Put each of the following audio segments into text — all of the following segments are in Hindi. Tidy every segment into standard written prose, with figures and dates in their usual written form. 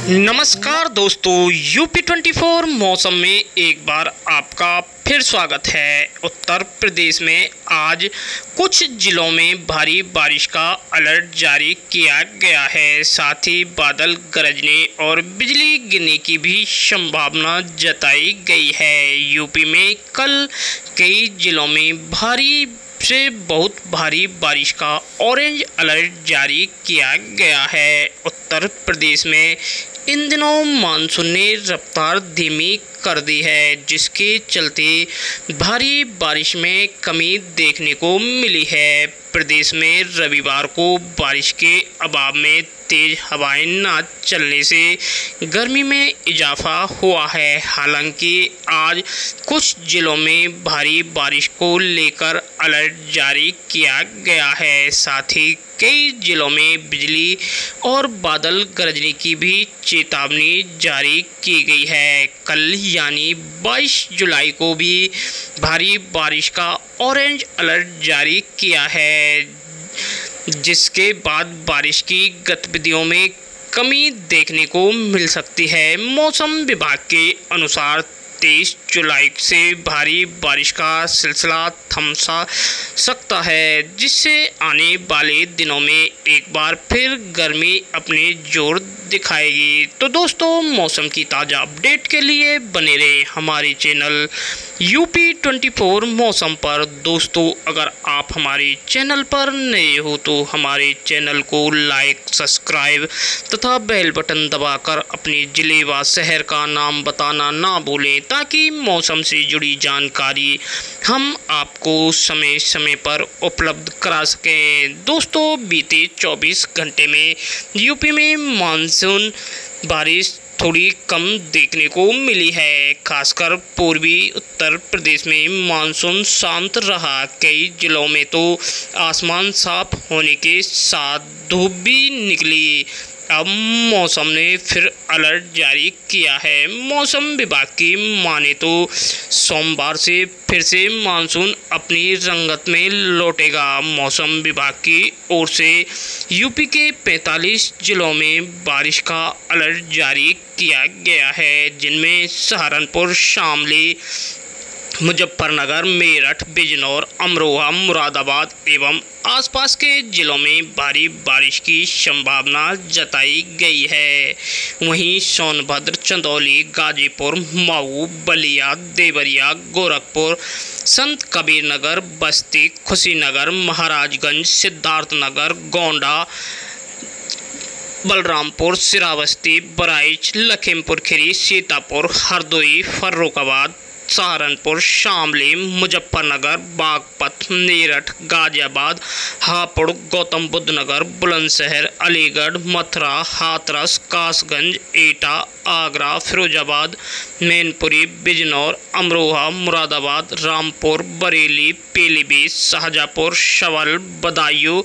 नमस्कार दोस्तों, यूपी 24 मौसम में एक बार आपका फिर स्वागत है। उत्तर प्रदेश में आज कुछ जिलों में भारी बारिश का अलर्ट जारी किया गया है। साथ ही बादल गरजने और बिजली गिरने की भी संभावना जताई गई है। यूपी में कल कई जिलों में भारी से बहुत भारी बारिश का ऑरेंज अलर्ट जारी किया गया है। उत्तर प्रदेश में इन दिनों मानसून ने रफ्तार धीमी कर दी है, जिसके चलते भारी बारिश में कमी देखने को मिली है। प्रदेश में रविवार को बारिश के अभाव में तेज हवाएं न चलने से गर्मी में इजाफा हुआ है। हालांकि आज कुछ जिलों में भारी बारिश को लेकर अलर्ट जारी किया गया है। साथ ही कई जिलों में बिजली और बादल गरजने की भी चेतावनी जारी की गई है। कल यानी 22 जुलाई को भी भारी बारिश का ऑरेंज अलर्ट जारी किया है, जिसके बाद बारिश की गतिविधियों में कमी देखने को मिल सकती है। मौसम विभाग के अनुसार 23 जुलाई से भारी बारिश का सिलसिला थम सकता है, जिससे आने वाले दिनों में एक बार फिर गर्मी अपने जोर दिखाएगी। तो दोस्तों, मौसम की ताज़ा अपडेट के लिए बने रहे हमारे चैनल यूपी 24 मौसम पर। दोस्तों, अगर आप हमारे चैनल पर नए हो तो हमारे चैनल को लाइक, सब्सक्राइब तथा बेल बटन दबाकर अपने ज़िले व शहर का नाम बताना ना भूलें, ताकि मौसम से जुड़ी जानकारी हम आपको समय समय पर उपलब्ध करा सकें। दोस्तों, बीते 24 घंटे में यूपी में मानसून बारिश थोड़ी कम देखने को मिली है। खासकर पूर्वी उत्तर प्रदेश में मानसून शांत रहा। कई जिलों में तो आसमान साफ होने के साथ धूप भी निकली। अब मौसम ने फिर अलर्ट जारी किया है। मौसम विभाग की माने तो सोमवार से फिर से मानसून अपनी रंगत में लौटेगा। मौसम विभाग की ओर से यूपी के 45 जिलों में बारिश का अलर्ट जारी किया गया है, जिनमें सहारनपुर, शामली, मुजफ्फरनगर, मेरठ, बिजनौर, अमरोहा, मुरादाबाद एवं आसपास के जिलों में भारी बारिश की संभावना जताई गई है। वहीं सोनभद्र, चंदौली, गाजीपुर, मऊ, बलिया, देवरिया, गोरखपुर, संत कबीर नगर, बस्ती, कुशीनगर, महाराजगंज, सिद्धार्थनगर, गोंडा, बलरामपुर, श्रावस्ती, बहराइच, लखीमपुर खीरी, सीतापुर, हरदोई, फर्रुखाबाद, सहारनपुर, शामली, मुजफ्फरनगर, बागपत, मेरठ, गाजियाबाद, हापुड़, गौतम बुद्ध नगर, बुलंदशहर, अलीगढ़, मथुरा, हाथरस, कासगंज, एटा, आगरा, फिरोजाबाद, मैनपुरी, बिजनौर, अमरोहा, मुरादाबाद, रामपुर, बरेली, पीलीभीत, शाहजहाँपुर, शवल, बदायूं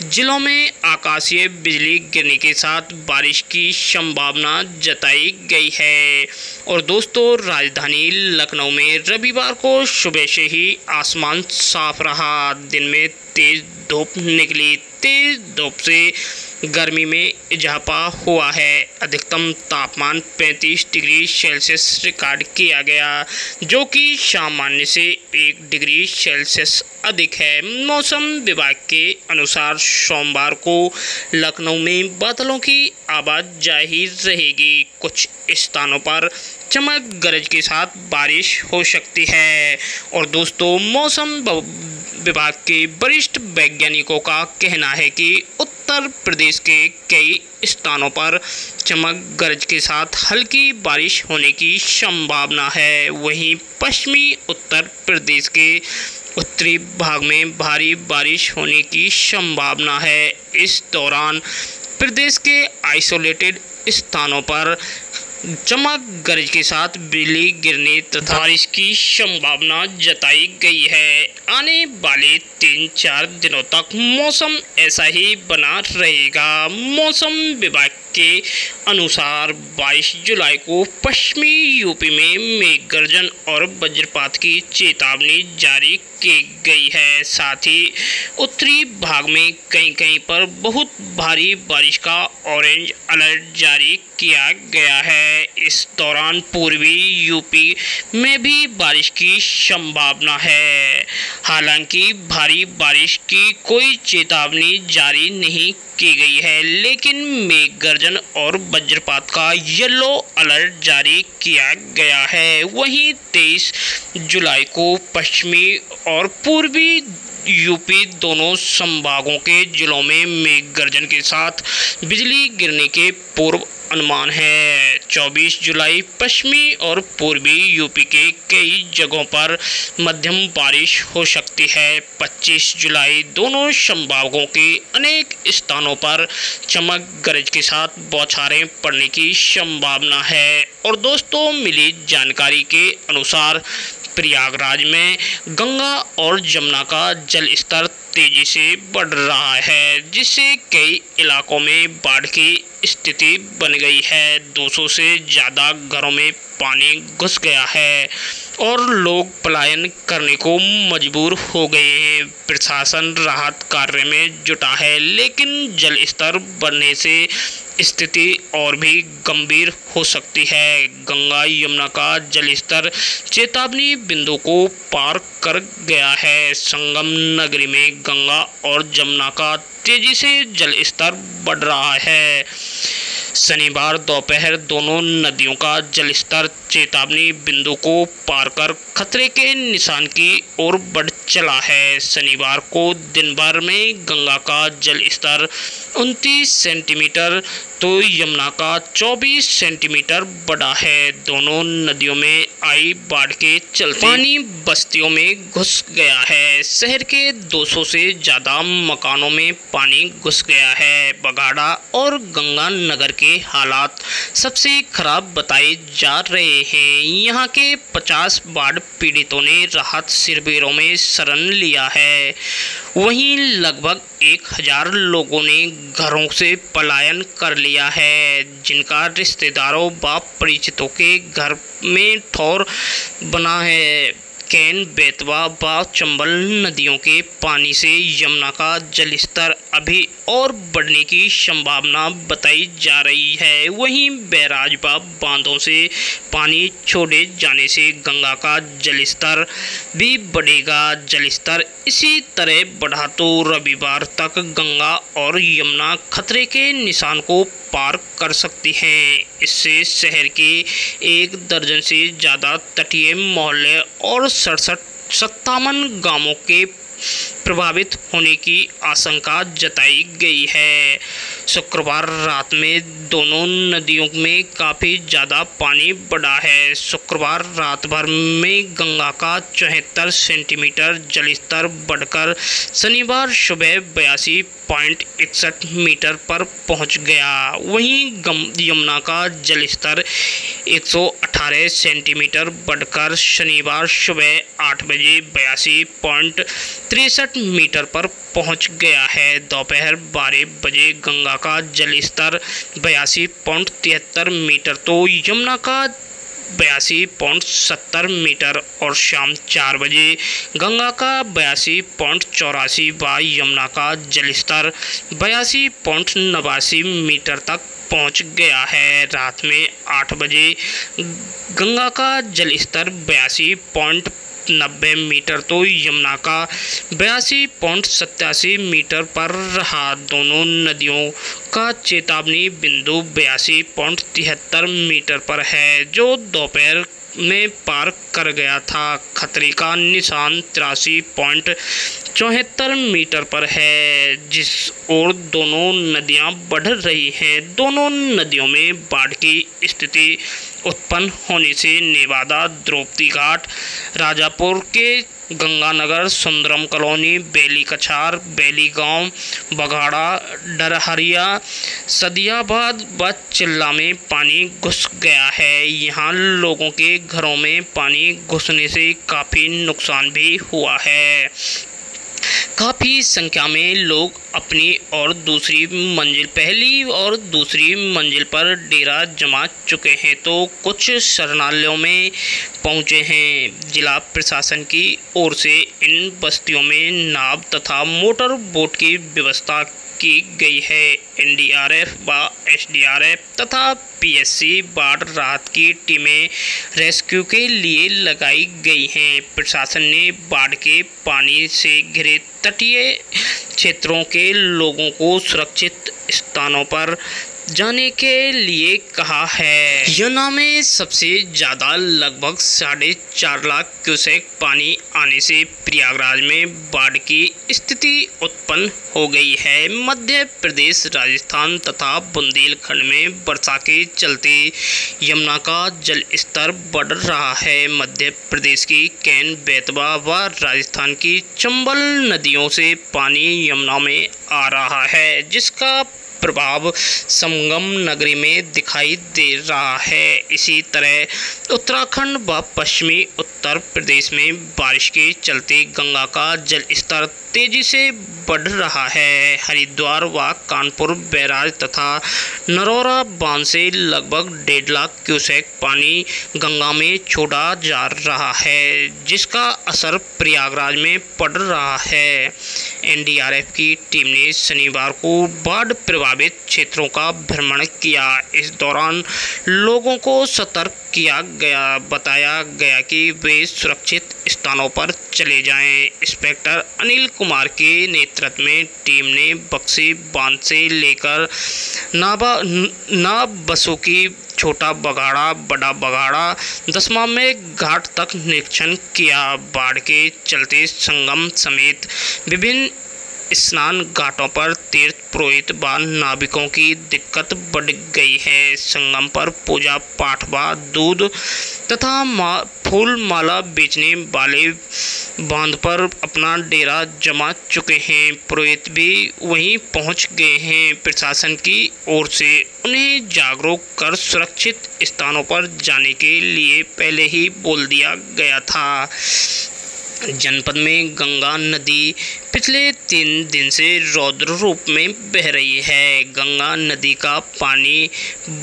जिलों में आकाशीय बिजली गिरने के साथ बारिश की संभावना जताई गई है। और दोस्तों, राजधानी लखनऊ में रविवार को सुबह से ही आसमान साफ रहा। दिन में तेज धूप निकली। तेज धूप से गर्मी में इजाफा हुआ है। अधिकतम तापमान 35 डिग्री सेल्सियस रिकॉर्ड किया गया, जो कि सामान्य से 1 डिग्री सेल्सियस अधिक है। मौसम विभाग के अनुसार सोमवार को लखनऊ में बादलों की आवाजाही रहेगी। कुछ स्थानों पर चमक गरज के साथ बारिश हो सकती है। और दोस्तों, मौसम विभाग के वरिष्ठ वैज्ञानिकों का कहना है कि उत्तर प्रदेश के कई स्थानों पर चमक गरज के साथ हल्की बारिश होने की संभावना है। वहीं पश्चिमी उत्तर प्रदेश के उत्तरी भाग में भारी बारिश होने की संभावना है। इस दौरान प्रदेश के आइसोलेटेड स्थानों पर चमक गरज के साथ बिजली गिरने तथा बारिश की संभावना जताई गई है। आने वाले 3-4 दिनों तक मौसम ऐसा ही बना रहेगा। मौसम विभाग के अनुसार 22 जुलाई को पश्चिमी यूपी में मेघ गर्जन और वज्रपात की चेतावनी जारी की गई है। साथ ही उत्तरी भाग में कहीं कहीं पर बहुत भारी बारिश का ऑरेंज अलर्ट जारी किया गया है। इस दौरान पूर्वी यूपी में भी बारिश की संभावना है। हालांकि भारी बारिश की कोई चेतावनी जारी नहीं की गई है, लेकिन मेघ गर्जन और वज्रपात का येलो अलर्ट जारी किया गया है। वहीं 23 जुलाई को पश्चिमी और पूर्वी यूपी दोनों संभागों के जिलों में मेघ गर्जन के साथ बिजली गिरने के पूर्व अनुमान है। 24 जुलाई पश्चिमी और पूर्वी यूपी के कई जगहों पर मध्यम बारिश हो सकती है। 25 जुलाई दोनों संभागों के अनेक स्थानों पर चमक गरज के साथ बौछारें पड़ने की संभावना है। और दोस्तों, मिली जानकारी के अनुसार प्रयागराज में गंगा और जमुना का जल स्तर तेजी से बढ़ रहा है, जिससे कई इलाकों में बाढ़ की स्थिति बन गई है। 200 से ज़्यादा घरों में पानी घुस गया है और लोग पलायन करने को मजबूर हो गए हैं। प्रशासन राहत कार्य में जुटा है, लेकिन जल स्तर बढ़ने से स्थिति और भी गंभीर हो सकती है। गंगा यमुना का जल स्तर चेतावनी बिंदु को पार कर गया है। संगम नगरी में गंगा और जमुना का तेजी से जल स्तर बढ़ रहा है। शनिवार दोपहर दोनों नदियों का जल स्तर चेतावनी बिंदु को पार कर खतरे के निशान की ओर बढ़ चला है। शनिवार को दिन भर में गंगा का जल स्तर 29 सेंटीमीटर तो यमुना का 24 सेंटीमीटर बढ़ा है। दोनों नदियों में आई बाढ़ के चलते पानी बस्तियों में घुस गया है। शहर के 200 से ज़्यादा मकानों में पानी घुस गया है। बघाड़ा और गंगानगर के हालात सबसे खराब बताए जा रहे हैं। यहाँ के 50 बाढ़ पीड़ितों ने राहत शिविरों में शरण लिया है। वहीं लगभग 1000 लोगों ने घरों से पलायन कर लिया है, जिनका रिश्तेदारों व परिचितों के घर में ठौर बना है। कैन, बेतवा व चंबल नदियों के पानी से यमुना का जलस्तर अभी और बढ़ने की संभावना बताई जा रही है। वहीं बैराज व बांधों से पानी छोड़े जाने से गंगा का जलस्तर भी बढ़ेगा। जलस्तर इसी तरह बढ़ा तो रविवार तक गंगा और यमुना खतरे के निशान को पार कर सकती हैं। इससे शहर के 1 दर्जन से ज़्यादा तटीय मोहल्ले और 57 गांवों के प्रभावित होने की आशंका जताई गई है। शुक्रवार रात में दोनों नदियों में काफ़ी ज़्यादा पानी बढ़ा है। शुक्रवार रात भर में गंगा का 74 सेंटीमीटर जलस्तर बढ़कर शनिवार सुबह 82.61 मीटर पर पहुंच गया। वहीं यमुना का जलस्तर 118 सेंटीमीटर बढ़कर शनिवार सुबह 8 बजे 82.63 मीटर पर पहुंच गया है। दोपहर 12 बजे गंगा का जलस्तर 82.73 मीटर तो यमुना का 82.70 मीटर और शाम 4 बजे गंगा का 82.84 व यमुना का जलस्तर 82.89 मीटर तक पहुंच गया है। रात में 8 बजे गंगा का जलस्तर 82.90 मीटर तो यमुना का 82.87 मीटर पर रहा। दोनों नदियों का चेतावनी बिंदु 82.73 मीटर पर है, जो दोपहर में पार कर गया था। खतरे का निशान 83.74 मीटर पर है, जिस ओर दोनों नदियां बढ़ रही हैं। दोनों नदियों में बाढ़ की स्थिति उत्पन्न होने से नेवादा, द्रौपदी घाट, राजापुर के गंगानगर, सुंदरम कॉलोनी, बेली कछार, बेली गांव, बघाड़ा, डरहरिया, सदियाबाद व चिल्ला में पानी घुस गया है। यहाँ लोगों के घरों में पानी घुसने से काफ़ी नुकसान भी हुआ है। काफ़ी संख्या में लोग अपनी और पहली और दूसरी मंजिल पर डेरा जमा चुके हैं तो कुछ शरणालयों में पहुंचे हैं। जिला प्रशासन की ओर से इन बस्तियों में नाव तथा मोटर बोट की व्यवस्था की गई है। एनडीआरएफ व एसडीआरएफ तथा पीएससी बाढ़ राहत की टीमें रेस्क्यू के लिए लगाई गई हैं। प्रशासन ने बाढ़ के पानी से घिरे तटीय क्षेत्रों के लोगों को सुरक्षित स्थानों पर जाने के लिए कहा है। यमुना में सबसे ज़्यादा लगभग 4.5 लाख क्यूसेक पानी आने से प्रयागराज में बाढ़ की स्थिति उत्पन्न हो गई है। मध्य प्रदेश, राजस्थान तथा बुंदेलखंड में वर्षा के चलते यमुना का जल स्तर बढ़ रहा है। मध्य प्रदेश की कैन, बेतवा व राजस्थान की चंबल नदियों से पानी यमुना में आ रहा है, जिसका प्रभाव संगम नगरी में दिखाई दे रहा है। इसी तरह उत्तराखंड व पश्चिमी उत्तर प्रदेश में बारिश के चलते गंगा का जल स्तर तेजी से बढ़ रहा है। हरिद्वार व कानपुर बैराज तथा नरौरा बांध से लगभग 1.5 लाख क्यूसेक पानी गंगा में छोड़ा जा रहा है, जिसका असर प्रयागराज में पड़ रहा है। एनडीआरएफ की टीम ने शनिवार को बाढ़ प्रभावित क्षेत्रों का भ्रमण किया। इस दौरान लोगों को सतर्क बताया गया कि वे सुरक्षित स्थानों पर चले जाएं। इंस्पेक्टर अनिल कुमार के नेतृत्व में टीम ने बक्सी बांध से लेकर नाव बसों की छोटा बघाड़ा, बड़ा बघाड़ा, दशमामेघ घाट तक निरीक्षण किया। बाढ़ के चलते संगम समेत विभिन्न स्नान घाटों पर तीर्थ पुरोहित व नाविकों की दिक्कत बढ़ गई है। संगम पर पूजा पाठ व दूध तथा फूल माला बेचने वाले बांध पर अपना डेरा जमा चुके हैं। पुरोहित भी वहीं पहुंच गए हैं। प्रशासन की ओर से उन्हें जागरूक कर सुरक्षित स्थानों पर जाने के लिए पहले ही बोल दिया गया था। जनपद में गंगा नदी पिछले 3 दिन से रौद्र रूप में बह रही है। गंगा नदी का पानी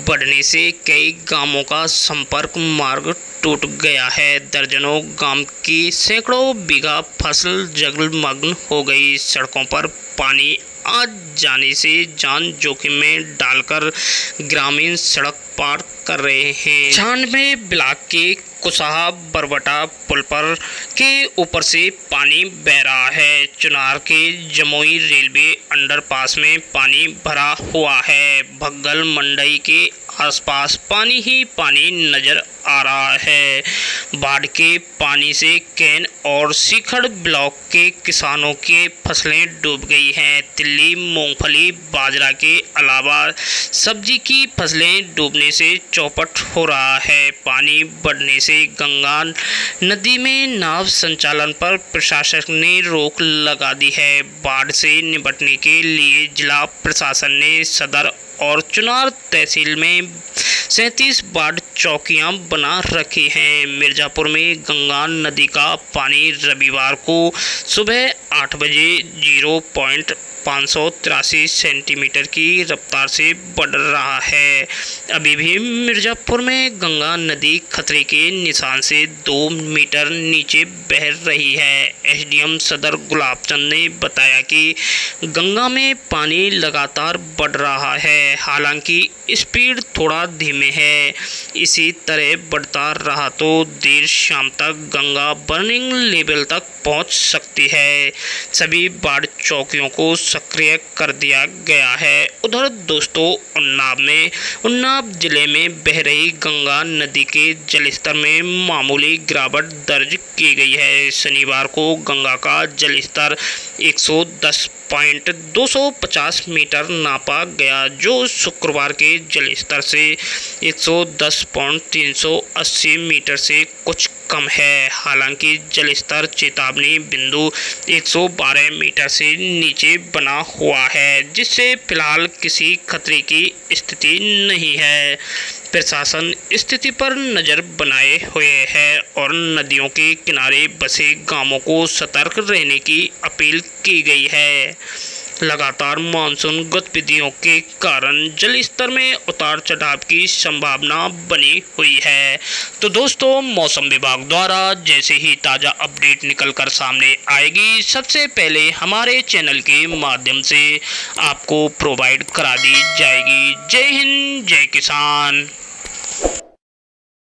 बढ़ने से कई गांवों का संपर्क मार्ग टूट गया है। दर्जनों गांव की सैकड़ों बीघा फसल जलमग्न हो गई। सड़कों पर पानी आ जाने से जान जोखिम में डालकर ग्रामीण सड़क पार कर रहे हैं। 96 ब्लॉक के कुसाहा बरबटा पुल पर के ऊपर से पानी बह रहा है। चुनार के जमुई रेलवे अंडरपास में पानी भरा हुआ है। भग्गल मंडई के आसपास पानी ही पानी नजर आ रहा है। बाढ़ के पानी से कैन और सीखड़ ब्लॉक के किसानों के फसलें डूब गई हैं। तिल्ली, मूंगफली, बाजरा के अलावा सब्जी की फसलें डूबने से चौपट हो रहा है। पानी बढ़ने से गंगा नदी में नाव संचालन पर प्रशासन ने रोक लगा दी है। बाढ़ से निपटने के लिए जिला प्रशासन ने सदर और चुनार तहसील में 37 बाढ़ चौकियां बना रखी हैं। मिर्जापुर में गंगा नदी का पानी रविवार को सुबह 8 बजे 0.583 सेंटीमीटर की रफ्तार से बढ़ रहा है। अभी भी मिर्जापुर में गंगा नदी खतरे के निशान से 2 मीटर नीचे बह रही है। एसडीएम सदर गुलाब चंद ने बताया कि गंगा में पानी लगातार बढ़ रहा है, हालांकि स्पीड थोड़ा धीमे है। इसी तरह बढ़ता रहा तो देर शाम तक गंगा बर्निंग लेवल तक पहुंच सकती है। सभी बाढ़ चौकियों को सक्रिय कर दिया गया है। उधर दोस्तों, उन्नाव जिले में बह रही गंगा नदी के जलस्तर में मामूली गिरावट दर्ज की गई है। शनिवार को गंगा का जलस्तर 110.250 मीटर नापा गया, जो शुक्रवार के जल स्तर से 110.380 मीटर से कुछ कम है। हालांकि जल स्तर चेतावनी बिंदु 112 मीटर से नीचे बना हुआ है, जिससे फिलहाल किसी खतरे की स्थिति नहीं है। प्रशासन स्थिति पर नज़र बनाए हुए है और नदियों के किनारे बसे गांवों को सतर्क रहने की अपील की गई है। लगातार मानसून गतिविधियों के कारण जल स्तर में उतार चढ़ाव की संभावना बनी हुई है। तो दोस्तों, मौसम विभाग द्वारा जैसे ही ताज़ा अपडेट निकलकर सामने आएगी, सबसे पहले हमारे चैनल के माध्यम से आपको प्रोवाइड करा दी जाएगी। जय हिंद, जय किसान।